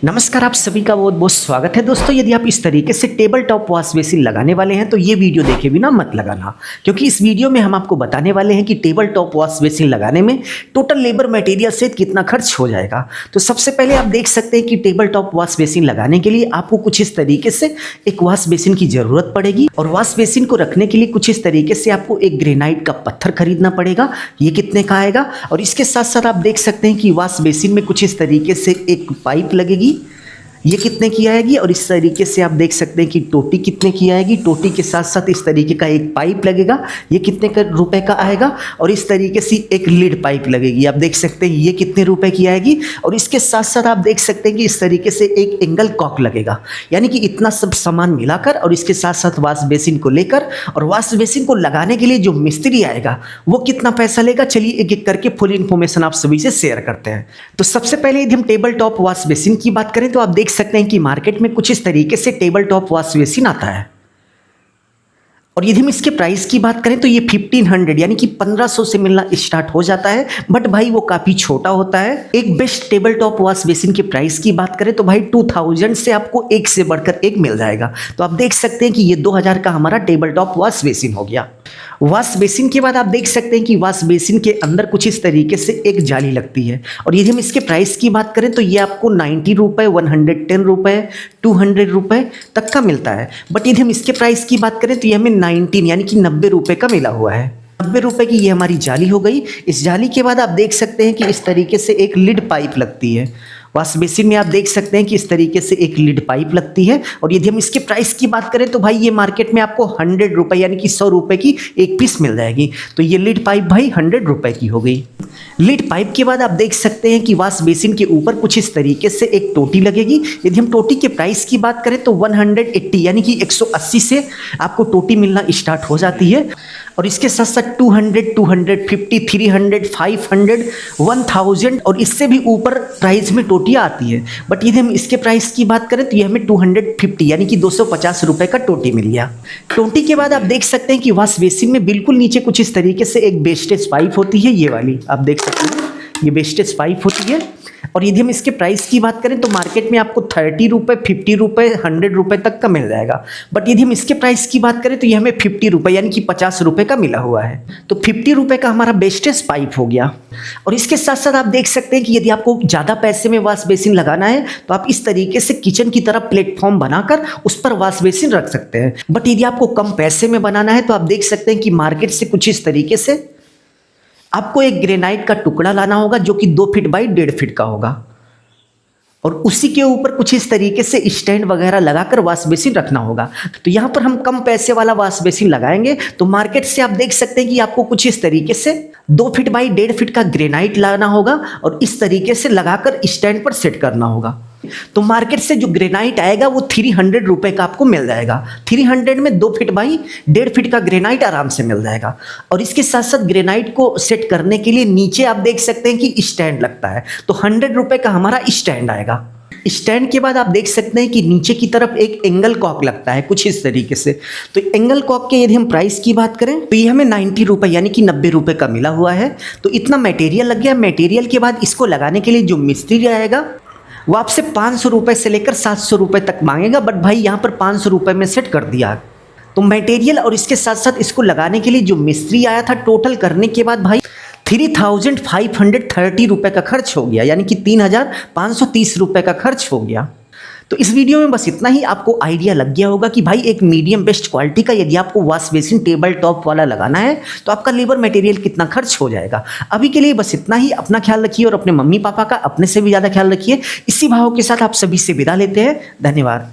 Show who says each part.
Speaker 1: नमस्कार, आप सभी का बहुत बहुत स्वागत है दोस्तों। यदि आप इस तरीके से टेबल टॉप वॉश बेसिन लगाने वाले हैं तो ये वीडियो देखे बिना मत लगाना, क्योंकि इस वीडियो में हम आपको बताने वाले हैं कि टेबल टॉप वॉश बेसिन लगाने में टोटल लेबर मटेरियल सहित कितना खर्च हो जाएगा। तो सबसे पहले आप देख सकते हैं कि टेबल टॉप वॉश बेसिन लगाने के लिए आपको कुछ इस तरीके से एक वॉश बेसिन की जरूरत पड़ेगी, और वॉश बेसिन को रखने के लिए कुछ इस तरीके से आपको एक ग्रेनाइट का पत्थर खरीदना पड़ेगा। ये कितने का आएगा? और इसके साथ साथ आप देख सकते हैं कि वॉश बेसिन में कुछ इस तरीके से एक पाइप लगेगी, ये कितने की आएगी। और इस तरीके से आप देख सकते हैं कि टोटी कितने की आएगी। टोटी के साथ साथ इस तरीके का एक पाइप लगेगा, ये कितने का रुपए का आएगा। और इस तरीके से एक लीड पाइप लगेगी, आप देख सकते हैं ये कितने रुपए की आएगी। और इसके साथ साथ आप देख सकते हैं कि इस तरीके से एक एंगल कॉक लगेगा। यानी कि इतना सब सामान मिलाकर और इसके साथ साथ वॉश बेसिन को लेकर और वॉश बेसिन को लगाने के लिए जो मिस्त्री आएगा वो कितना पैसा लेगा, चलिए एक एक करके फुल इन्फॉर्मेशन आप सभी से शेयर करते हैं। तो सबसे पहले यदि हम टेबल टॉप वॉश बेसिन की बात करें तो आप देख सकते हैं कि मार्केट में कुछ इस तरीके से टेबल टॉप वॉश बेसिन आता है। और यदि हम इसके प्राइस की बात करें तो ये 1500 यानी कि 1500 से मिलना स्टार्ट हो जाता है, बट भाई वो काफ़ी छोटा होता है। एक best table top wash basin के प्राइस की बात करें तो भाई 2000 से आपको एक से बढ़कर एक मिल जाएगा। तो आप देख सकते हैं कि ये 2000 का हमारा टेबल टॉप वॉश बेसिन हो गया। वॉश बेसिन के बाद आप देख सकते हैं कि वॉश बेसिन के अंदर कुछ इस तरीके से एक जाली लगती है। और यदि हम इसके प्राइस की बात करें तो ये आपको 90 रुपये, 110 रुपये, 200 रुपये तक का मिलता है। बट यदि हम इसके प्राइस की बात करें तो ये हमें 19 यानी कि 90 रुपये का मिला हुआ है। 90 रुपये की ये हमारी जाली हो गई। इस जाली के बाद आप देख सकते हैं कि इस तरीके से एक लिड पाइप लगती है। वॉश बेसिन में आप देख सकते हैं कि इस तरीके से एक लिड पाइप लगती है। और यदि हम इसके प्राइस की बात करें तो भाई ये मार्केट में आपको 100 रुपये यानी कि 100 रुपये की एक पीस मिल जाएगी। तो ये लिड पाइप भाई 100 रुपये की हो गई। लिड पाइप के बाद आप देख सकते हैं कि वॉश बेसिन के ऊपर कुछ इस तरीके से एक टोटी लगेगी। यदि हम टोटी के प्राइस की बात करें तो 180 यानी कि 180 से आपको टोटी मिलना स्टार्ट हो जाती है। और इसके साथ साथ 200, 250, 300, 500, 1000 और इससे भी ऊपर प्राइस में टोटियाँ आती है। बट यदि हम इसके प्राइस की बात करें तो ये हमें 250 यानी कि 250 रुपये का टोटी मिल गया। टोटी के बाद आप देख सकते हैं कि वॉश बेसिन में बिल्कुल नीचे कुछ इस तरीके से एक वेस्टेज पाइप होती है, ये वाली आप देख सकते हैं, ये वेस्टेज पाइप होती है। और यदि हम इसके प्राइस की बात करें तो मार्केट में आपको 30 रुपये, 50 रुपये, 100 रुपये तक का मिल जाएगा। बट यदि हम इसके प्राइस की बात करें तो ये हमें 50 रुपये यानी कि 50 रुपये का मिला हुआ है। तो 50 रुपये का हमारा वेस्टेज पाइप हो गया। और इसके साथ साथ आप देख सकते हैं कि यदि आपको ज़्यादा पैसे में वॉश बेसिन लगाना है तो आप इस तरीके से किचन की तरफ प्लेटफॉर्म बनाकर उस पर वॉश बेसिन रख सकते हैं। बट यदि आपको कम पैसे में बनाना है तो आप देख सकते हैं कि मार्केट से कुछ इस तरीके से आपको एक ग्रेनाइट का टुकड़ा लाना होगा जो कि 2 फीट बाई 1.5 फीट का होगा। और उसी के ऊपर कुछ इस तरीके से स्टैंड वगैरह लगाकर वॉश बेसिन रखना होगा। तो यहाँ पर हम कम पैसे वाला वॉश बेसिन लगाएंगे तो मार्केट से आप देख सकते हैं कि आपको कुछ इस तरीके से 2 फीट बाई 1.5 फीट का ग्रेनाइट लाना होगा और इस तरीके से लगाकर स्टैंड पर सेट करना होगा। तो मार्केट से जो ग्रेनाइट आएगा वो 300 रुपये का आपको मिल जाएगा। 300 में 2 फीट बाई 1.5 फीट का ग्रेनाइट आराम से मिल जाएगा। और इसके साथ साथ ग्रेनाइट को सेट करने के लिए नीचे आप देख सकते हैं कि स्टैंड लगता है, तो 100 रुपये का हमारा स्टैंड आएगा। स्टैंड के बाद आप देख सकते हैं कि नीचे की तरफ एक एंगल कॉक लगता है कुछ इस तरीके से। तो एंगल कॉक के यदि हम प्राइस की बात करें तो ये हमें 90 रुपये यानी कि 90 रुपये का मिला हुआ है। तो इतना मटेरियल लग गया। मटेरियल के बाद इसको लगाने के लिए जो मिस्त्री आएगा वो आपसे 500 रुपये से लेकर 700 रुपये तक मांगेगा। बट भाई यहाँ पर 500 रुपये में सेट कर दिया। तो मटेरियल और इसके साथ साथ इसको लगाने के लिए जो मिस्त्री आया था, टोटल करने के बाद भाई 3530 रुपये का खर्च हो गया, यानी कि 3530 रुपये का खर्च हो गया। तो इस वीडियो में बस इतना ही। आपको आइडिया लग गया होगा कि भाई एक मीडियम बेस्ट क्वालिटी का यदि आपको वॉश बेसिन टेबल टॉप वाला लगाना है तो आपका लेबर मटेरियल कितना खर्च हो जाएगा। अभी के लिए बस इतना ही। अपना ख्याल रखिए और अपने मम्मी पापा का अपने से भी ज़्यादा ख्याल रखिए। इसी भाव के साथ आप सभी से विदा लेते हैं। धन्यवाद।